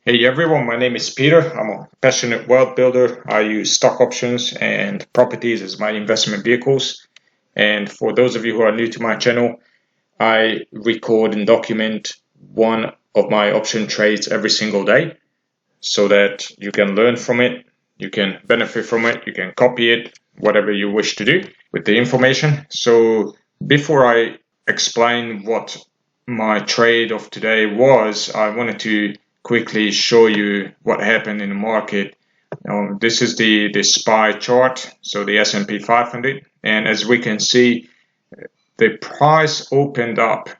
Hey everyone, my name is Peter. I'm a passionate wealth builder. I use stock options and properties as my investment vehicles. And for those of you who are new to my channel, I record and document one of my option trades every single day so that you can learn from it, you can benefit from it, you can copy it, whatever you wish to do with the information. So before I explain what my trade of today was, I wanted to quickly show you what happened in the market. This is the SPY chart, so the S&P 500, and as we can see, the price opened up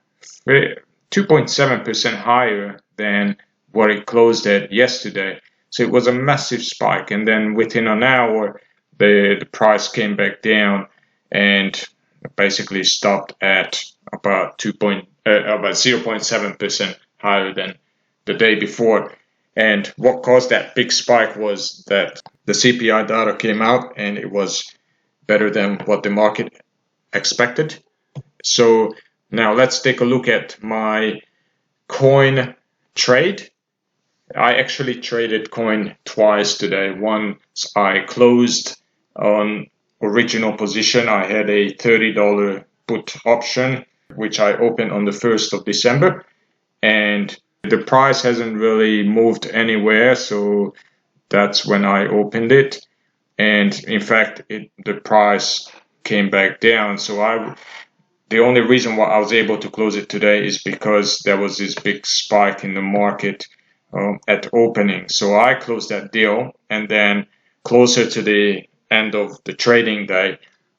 2.7% higher than what it closed at yesterday. So it was a massive spike, and then within an hour, the price came back down and basically stopped at about 0.7% higher than the day before. And what caused that big spike was that the CPI data came out and it was better than what the market expected. So now let's take a look at my coin trade. I actually traded coin twice today. Once I closed on original position. I had a $30 put option, which I opened on the 1st of December. And the price hasn't really moved anywhere. So that's when I opened it. And in fact, the price came back down. So the only reason why I was able to close it today is because there was this big spike in the market at opening. So I closed that deal, and then closer to the end of the trading day,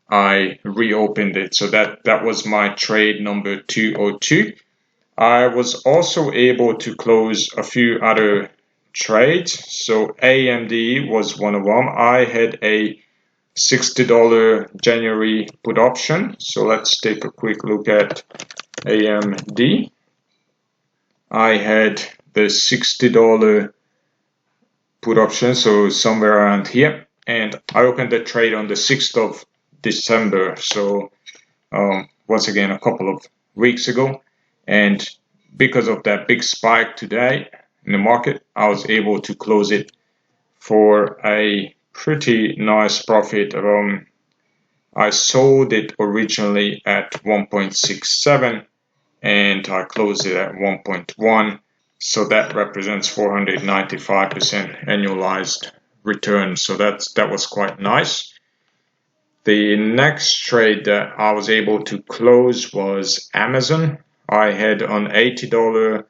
I reopened it. So that was my trade number 202. I was also able to close a few other trades. So AMD was one of them. I had a $60 January put option. So let's take a quick look at AMD. I had the $60 put option, so somewhere around here. And I opened the trade on the 6th of December. So once again, a couple of weeks ago. And because of that big spike today in the market, I was able to close it for a pretty nice profit. I sold it originally at 1.67 and I closed it at 1.1. So that represents 495% annualized return. So that was quite nice. The next trade that I was able to close was Amazon. I had an $80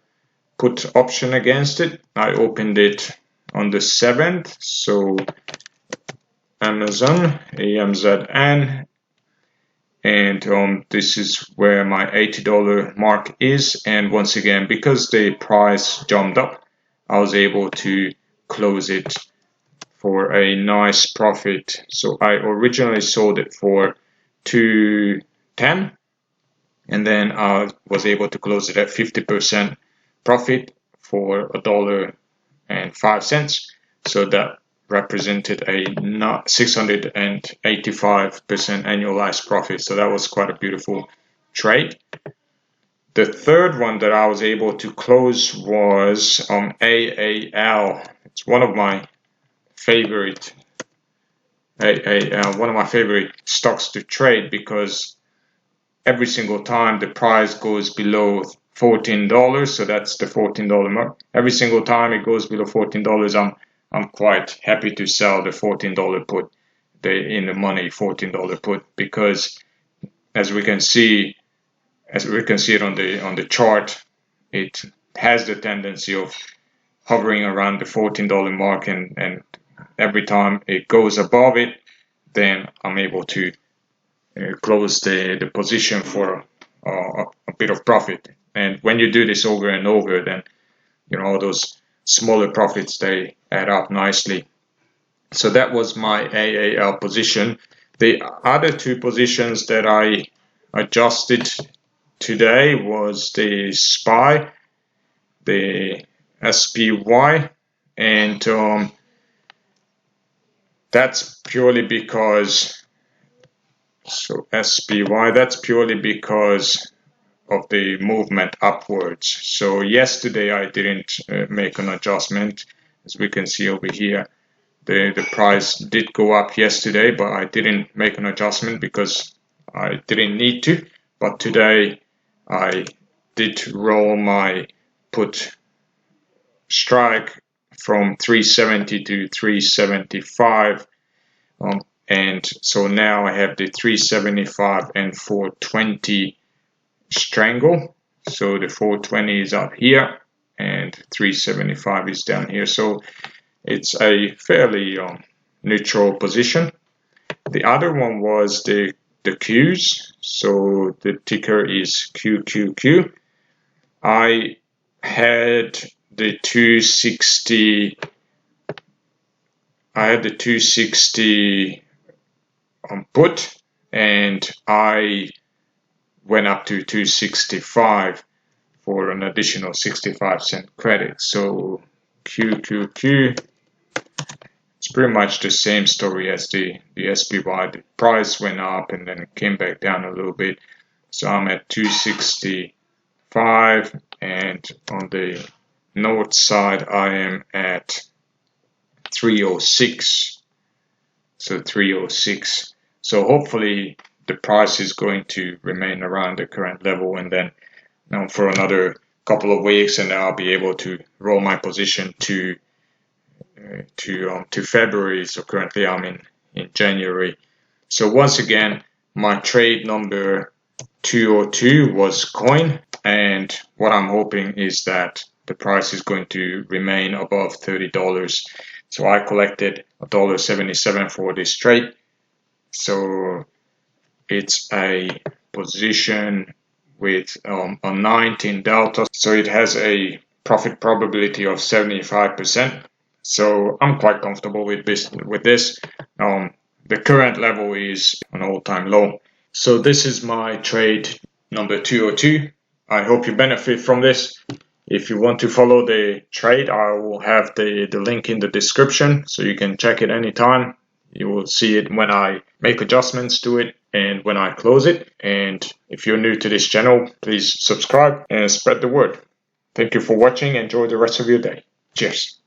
put option against it. I opened it on the 7th. So Amazon, AMZN, and this is where my $80 mark is. And once again, because the price jumped up, I was able to close it for a nice profit. So I originally sold it for $210, and then I was able to close it at 50% profit for $1.05. So that represented a 685% annualized profit. So that was quite a beautiful trade. The third one that I was able to close was AAL. It's one of my favorite stocks to trade because every single time the price goes below $14, so that's the $14 mark. Every single time it goes below $14, I'm quite happy to sell the $14 put, the in the money $14 put, because as we can see it on the chart, it has the tendency of hovering around the $14 mark, and every time it goes above it, then I'm able to close the position for a bit of profit. And when you do this over and over, then all those smaller profits, they add up nicely. So that was my AAL position. The other two positions that I adjusted today was the SPY, the SPY, and that's purely because, so SPY, that's purely because of the movement upwards. So yesterday I didn't make an adjustment. As we can see over here, the price did go up yesterday, but I didn't make an adjustment because I didn't need to. But today I did roll my put strike from 370 to 375, and so now I have the 375 and 420 strangle. So the 420 is up here and 375 is down here, so it's a fairly neutral position. The other one was the Qs, so the ticker is QQQ. I had the 260 put, and I went up to 265 for an additional 65-cent credit. So QQQ, it's pretty much the same story as the SPY. The price went up and then it came back down a little bit. So I'm at 265, and on the north side I am at 306. So 306. So hopefully the price is going to remain around the current level, and then for another couple of weeks, and then I'll be able to roll my position to February. So currently I'm in January. So once again, my trade number 202 was coin, and what I'm hoping is that the price is going to remain above $30. So I collected $1.77 for this trade. So it's a position with a 19 delta. So it has a profit probability of 75%. So I'm quite comfortable with this. The current level is an all-time low. So this is my trade number 202. I hope you benefit from this. If you want to follow the trade, I will have the link in the description, so you can check it anytime. You will see it when I make adjustments to it and when I close it. And if you're new to this channel, please subscribe and spread the word. Thank you for watching. Enjoy the rest of your day. Cheers.